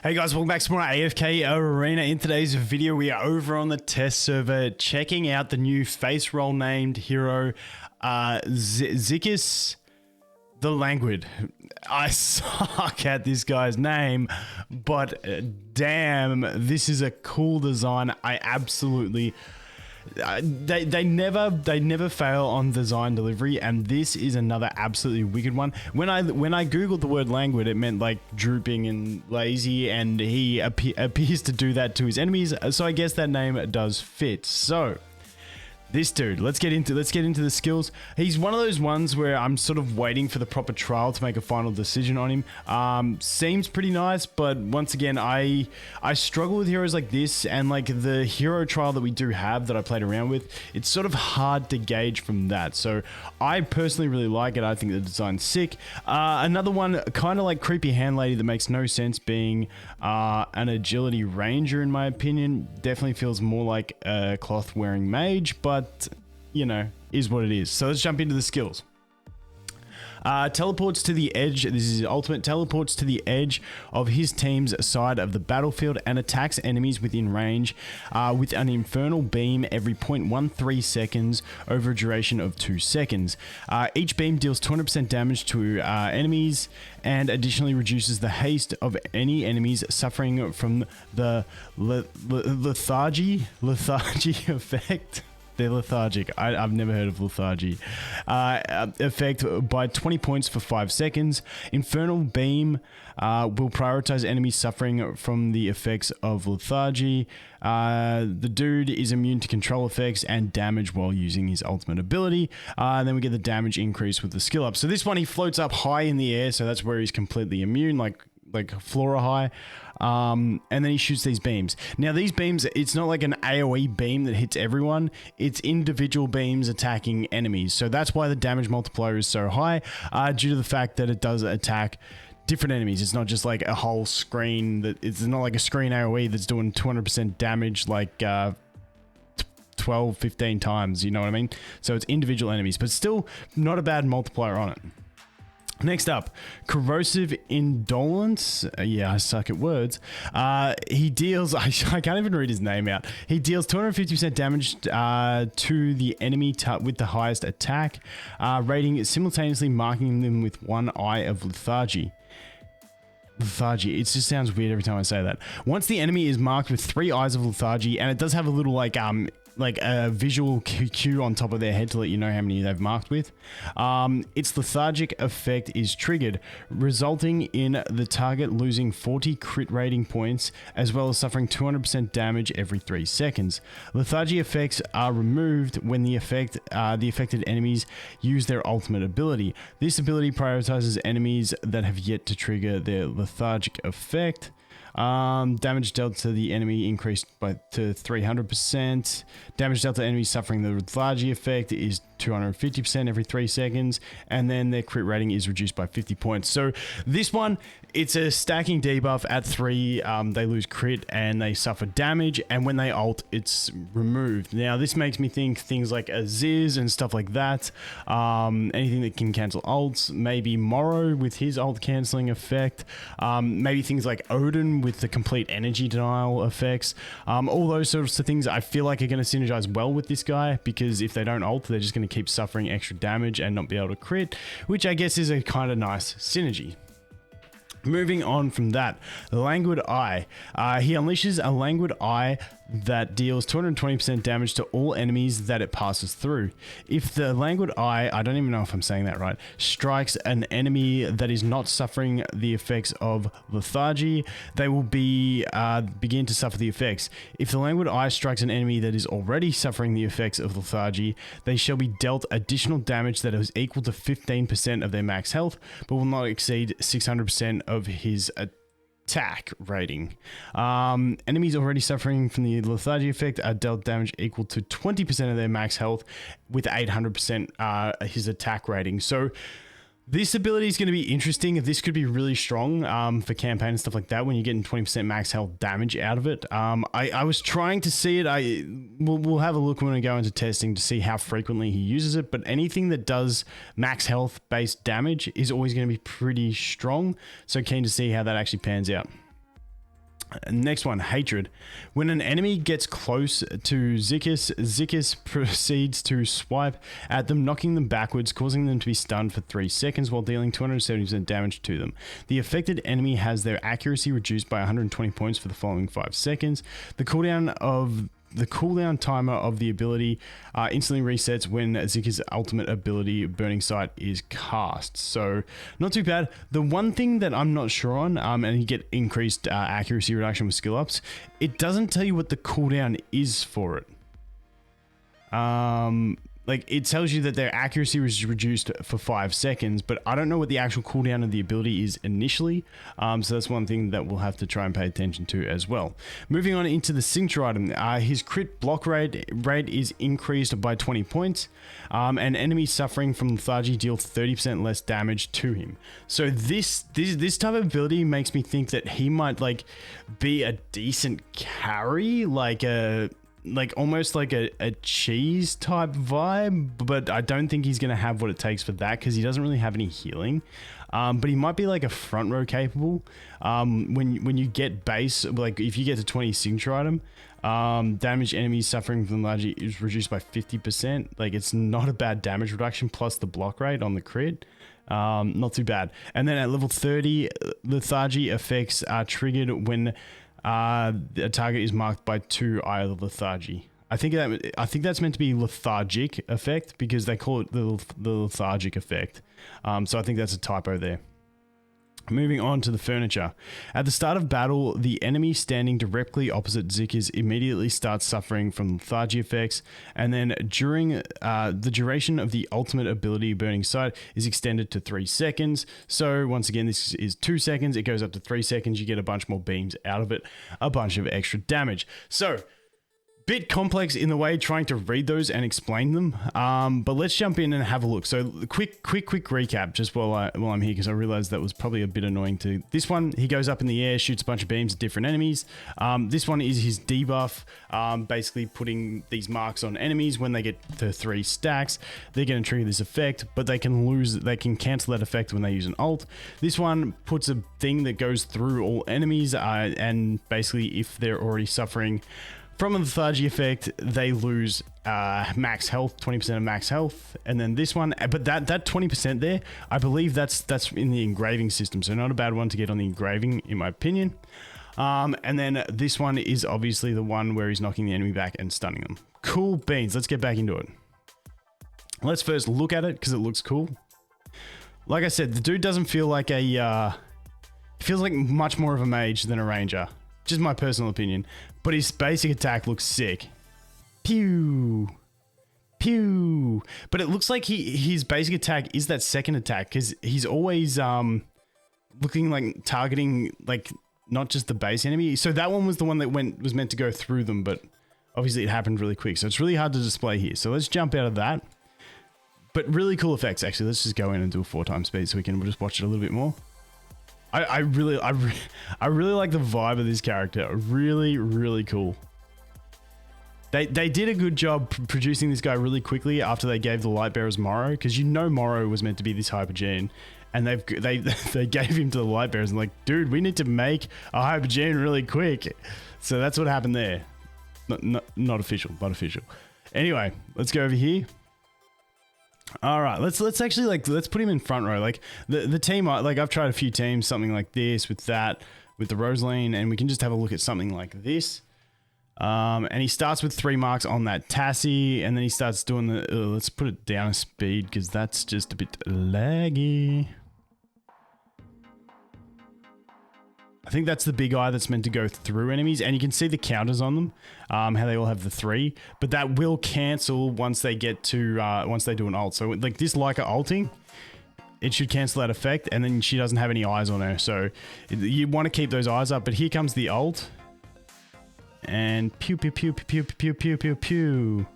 Hey guys, welcome back to more AFK Arena. In today's video, we are over on the test server checking out the new face roll named hero, Zikis the Languid. I suck at this guy's name, but damn, this is a cool design. I absolutely... They never fail on design delivery, and this is another absolutely wicked one. When I googled the word languid, it meant like drooping and lazy, and he appears to do that to his enemies, so I guess that name does fit. So this dude, let's get into the skills. He's one of those ones where I'm sort of waiting for the proper trial to make a final decision on him. Seems pretty nice, but once again, I struggle with heroes like this, and like the hero trial that we do have that I played around with, it's sort of hard to gauge from that. So I personally really like it. I think the design's sick. Another one, kind of like creepy hand lady that makes no sense, being an agility ranger in my opinion. Definitely feels more like a cloth wearing mage, but you know, is what it is. So let's jump into the skills. Teleports to the edge. This is his ultimate. Teleports to the edge of his team's side of the battlefield and attacks enemies within range with an infernal beam every 0.13 seconds over a duration of 2 seconds. Each beam deals 200% damage to enemies and additionally reduces the haste of any enemies suffering from the lethargy effect. They're lethargic. I've never heard of lethargy. Effect by 20 points for 5 seconds. Infernal Beam will prioritize enemies suffering from the effects of lethargy. The dude is immune to control effects and damage while using his ultimate ability. Then we get the damage increase with the skill up. So this one, he floats up high in the air, so that's where he's completely immune, like Flora high. And then he shoots these beams. Now these beams, it's not like an AoE beam that hits everyone, it's individual beams attacking enemies. So that's why the damage multiplier is so high, due to the fact that it does attack different enemies. It's not just like a whole screen, it's not like a screen AoE that's doing 200% damage like 12, 15 times, you know what I mean? So it's individual enemies, but still not a bad multiplier on it. Next up, Corrosive Indolence. Yeah, I suck at words. He deals, I can't even read his name out. He deals 250% damage to the enemy with the highest attack rating, simultaneously marking them with one eye of lethargy. Lethargy. It just sounds weird every time I say that. Once the enemy is marked with 3 eyes of lethargy, and it does have a little like a visual cue on top of their head to let you know how many they've marked with. Its lethargic effect is triggered, resulting in the target losing 40 crit rating points, as well as suffering 200% damage every 3 seconds. Lethargy effects are removed when the affected enemies use their ultimate ability. This ability prioritizes enemies that have yet to trigger their lethargic effect. Damage dealt to the enemy increased to 300%. Damage dealt to enemies suffering the lethargy effect is 250% every 3 seconds, and then their crit rating is reduced by 50 points. So this one, it's a stacking debuff at 3. They lose crit and they suffer damage, and when they ult, it's removed. Now this makes me think things like a Ziz and stuff like that. Anything that can cancel ults, maybe Morrow with his ult cancelling effect. Maybe things like Odin with the complete energy denial effects. All those sorts of things I feel like are going to synergize well with this guy, because if they don't ult, they're just going to keep suffering extra damage and not be able to crit, which I guess is a kind of nice synergy. Moving on from that, the Languid Eye. He unleashes a Languid Eye that deals 220% damage to all enemies that it passes through. If the Languid Eye, I don't even know if I'm saying that right, strikes an enemy that is not suffering the effects of lethargy, they will begin to suffer the effects. If the Languid Eye strikes an enemy that is already suffering the effects of lethargy, they shall be dealt additional damage that is equal to 15% of their max health, but will not exceed 600% of his attack rating. Enemies already suffering from the lethargy effect are dealt damage equal to 20% of their max health with 800% his attack rating. So this ability is going to be interesting. This could be really strong for campaign and stuff like that when you're getting 20% max health damage out of it. I was trying to see it. We'll have a look when we go into testing to see how frequently he uses it, but anything that does max health based damage is always going to be pretty strong. So keen to see how that actually pans out. Next one, hatred. When an enemy gets close to Zikis, Zikis proceeds to swipe at them, knocking them backwards, causing them to be stunned for 3 seconds while dealing 270% damage to them. The affected enemy has their accuracy reduced by 120 points for the following 5 seconds. The cooldown timer of the ability instantly resets when Zikis' ultimate ability, Burning Sight, is cast. So, not too bad. The one thing that I'm not sure on, and you get increased accuracy reduction with skill ups, it doesn't tell you what the cooldown is for it. Like, it tells you that their accuracy was reduced for 5 seconds, but I don't know what the actual cooldown of the ability is initially. So that's one thing that we'll have to try and pay attention to as well. Moving on into the signature item, his crit block rate is increased by 20 points, and enemies suffering from lethargy deal 30% less damage to him. So this type of ability makes me think that he might like be a decent carry, almost like a cheese type vibe, but I don't think he's going to have what it takes for that because he doesn't really have any healing. But he might be like a front row capable. When you get base, like if you get to 20 signature item, damage enemies suffering from lethargy is reduced by 50%. Like, it's not a bad damage reduction plus the block rate on the crit. Not too bad. And then at level 30, lethargy effects are triggered when a target is marked by 2 Eye of Lethargy. I think that's meant to be lethargic effect because they call it the lethargic effect. So I think that's a typo there. Moving on to the furniture. At the start of battle, the enemy standing directly opposite Zikis immediately starts suffering from lethargy effects, and then during the duration of the ultimate ability, Burning Sight, is extended to 3 seconds. So once again, this is 2 seconds. It goes up to 3 seconds. You get a bunch more beams out of it, a bunch of extra damage. So, bit complex in the way trying to read those and explain them, but let's jump in and have a look. So quick recap just while I'm here, because I realized that was probably a bit annoying to this one. He goes up in the air, shoots a bunch of beams at different enemies. This one is his debuff, basically putting these marks on enemies. When they get to 3 stacks, they're going to trigger this effect, but they can cancel that effect when they use an ult. This one puts a thing that goes through all enemies, and basically if they're already suffering from a lethargy effect, they lose max health, 20% of max health. And then this one, but that 20% there, I believe that's in the engraving system. So not a bad one to get on the engraving, in my opinion. And then this one is obviously the one where he's knocking the enemy back and stunning them. Cool beans. Let's get back into it. Let's first look at it because it looks cool. Like I said, the dude doesn't feel like feels like much more of a mage than a ranger. Just my personal opinion. But his basic attack looks sick. Pew. Pew. But it looks like his basic attack is that second attack, because he's always looking like targeting like not just the base enemy. So that one was the one that was meant to go through them, but obviously it happened really quick. So it's really hard to display here. So let's jump out of that. But really cool effects, actually. Let's just go in and do a 4x speed so we can just watch it a little bit more. I really like the vibe of this character. Really, really cool. They did a good job producing this guy really quickly after they gave the light bearers Morrow, because Morrow was meant to be this Hypogean, and they gave him to the light bearers and like, dude, we need to make a Hypogean really quick. So that's what happened there. Not official, but official. Anyway, let's go over here. All right, let's actually let's put him in front row. Like the team, like I've tried a few teams, something like this with the Rosaline, and we can just have a look at something like this. And he starts with 3 marks on that Tassie, and then he starts doing the. Let's put it down a speed because that's just a bit laggy. I think that's the big eye that's meant to go through enemies, and you can see the counters on them, how they all have the 3, but that will cancel once they get to, once they do an ult. So like this Leica ulting, it should cancel that effect, and then she doesn't have any eyes on her. So you want to keep those eyes up, but here comes the ult. And pew, pew, pew, pew, pew, pew, pew, pew.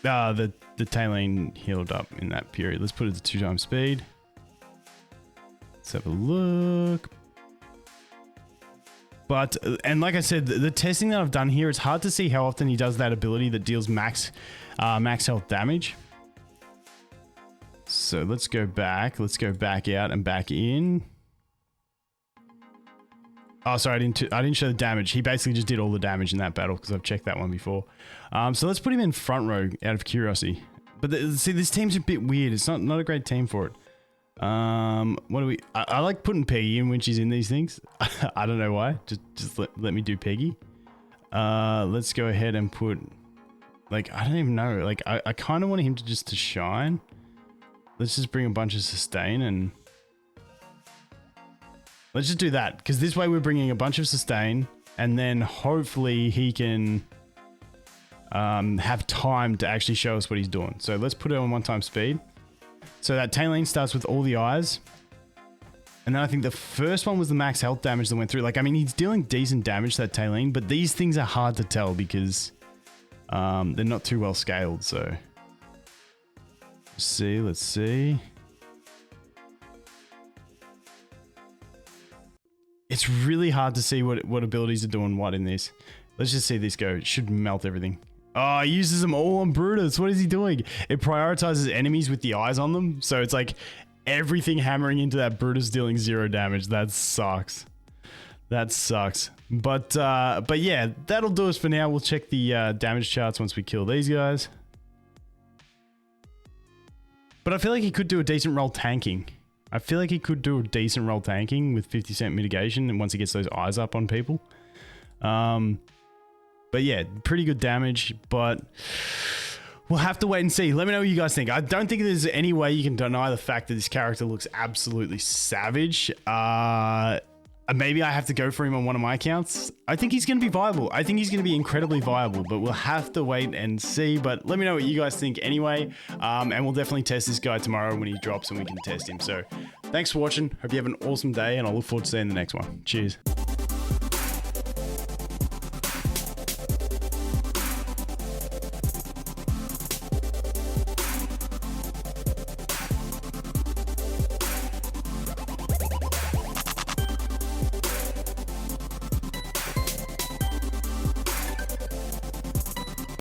The Tailane healed up in that period. Let's put it to 2x speed. Let's have a look. But, and like I said, the testing that I've done here, it's hard to see how often he does that ability that deals max health damage. So let's go back. Let's go back out and back in. Oh, sorry, I didn't show the damage. He basically just did all the damage in that battle because I've checked that one before. So let's put him in front row out of curiosity. But see, this team's a bit weird. It's not a great team for it. What do we... I like putting Peggy in when she's in these things. I don't know why. Just let me do Peggy. Let's go ahead and put... Like, I don't even know. Like, I kind of want him to shine. Let's just bring a bunch of sustain and... Let's just do that, because this way we're bringing a bunch of sustain, and then hopefully he can have time to actually show us what he's doing. So let's put it on 1 time speed. So that Tailane starts with all the eyes. And then I think the first one was the max health damage that went through. Like, I mean, he's dealing decent damage to that Tailane, but these things are hard to tell because they're not too well scaled, so... Let's see. It's really hard to see what abilities are doing what in this. Let's just see this go. It should melt everything. Oh, he uses them all on Brutus. What is he doing? It prioritizes enemies with the eyes on them. So it's like everything hammering into that Brutus dealing 0 damage. That sucks. That sucks. But yeah, that'll do us for now. We'll check the damage charts once we kill these guys. But I feel like he could do a decent roll tanking. I feel like he could do a decent roll tanking with 50% mitigation and once he gets those eyes up on people. But yeah, pretty good damage, but we'll have to wait and see. Let me know what you guys think. I don't think there's any way you can deny the fact that this character looks absolutely savage. Maybe I have to go for him on one of my accounts. I think he's going to be viable. I think he's going to be incredibly viable, but we'll have to wait and see. But let me know what you guys think anyway. And we'll definitely test this guy tomorrow when he drops and we can test him. So thanks for watching. Hope you have an awesome day and I look forward to seeing the next one. Cheers.